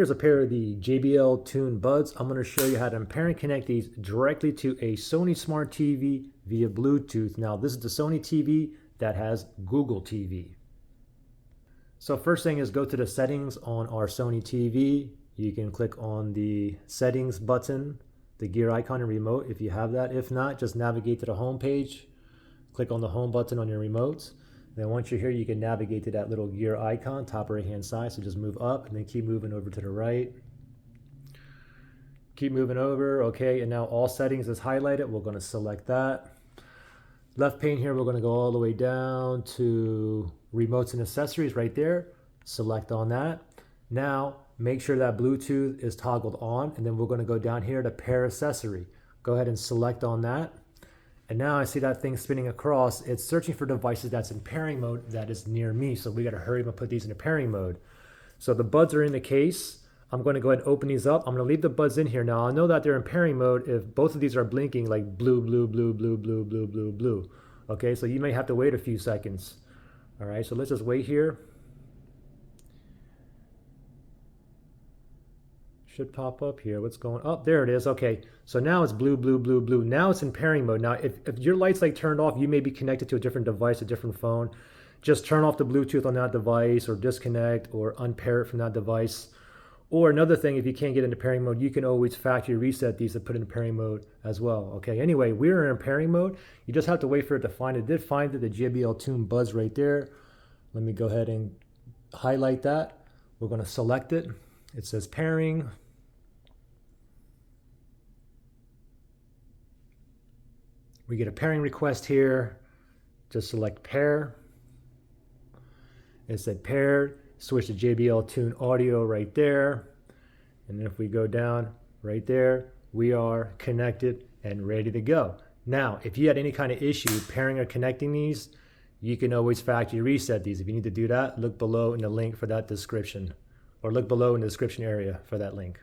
Here's a pair of the JBL Tune Buds. I'm going to show you how to pair and connect these directly to a Sony Smart TV via Bluetooth. Now, this is the Sony TV that has Google TV. So first thing is go to the settings on our Sony TV. You can click on the settings button, the gear icon and remote if you have that. If not, just navigate to the home page. Click on the home button on your remote. Then once you're here, you can navigate to that little gear icon, top right hand side. So just move up and then keep moving over to the right. Keep moving over, okay, and now all settings is highlighted. We're gonna select that. Left pane here, we're gonna go all the way down to remotes and accessories right there. Select on that. Now, make sure that Bluetooth is toggled on, and then we're gonna go down here to pair accessory. Go ahead and select on that. And now I see that thing spinning across. It's searching for devices that's in pairing mode that is near me. So we got to hurry up and put these in a pairing mode. So the buds are in the case. I'm going to go ahead and open these up. I'm going to leave the buds in here. Now I know that they're in pairing mode if both of these are blinking like blue, blue, blue, blue, blue, blue, blue, blue. Okay, so you may have to wait a few seconds. All right, so let's just wait here. Should pop up here. What's going up? There it is. Okay, so now it's blue, blue, blue, blue. Now it's in pairing mode. Now, if your light's like turned off, you may be connected to a different device, a different phone. Just turn off the Bluetooth on that device or disconnect or unpair it from that device. Or another thing, if you can't get into pairing mode, you can always factory reset these to put it in pairing mode as well. Okay, anyway, we're in pairing mode. You just have to wait for it to find it. It did find it, the JBL Tune Buds right there. Let me go ahead and highlight that. We're going to select it. It says pairing. We get a pairing request here. Just select pair. It said paired. Switch to JBL Tune Audio right there. And then if we go down right there, we are connected and ready to go. Now, if you had any kind of issue pairing or connecting these, you can always factory reset these. If you need to do that, look below in the link for that description, or look below in the description area for that link.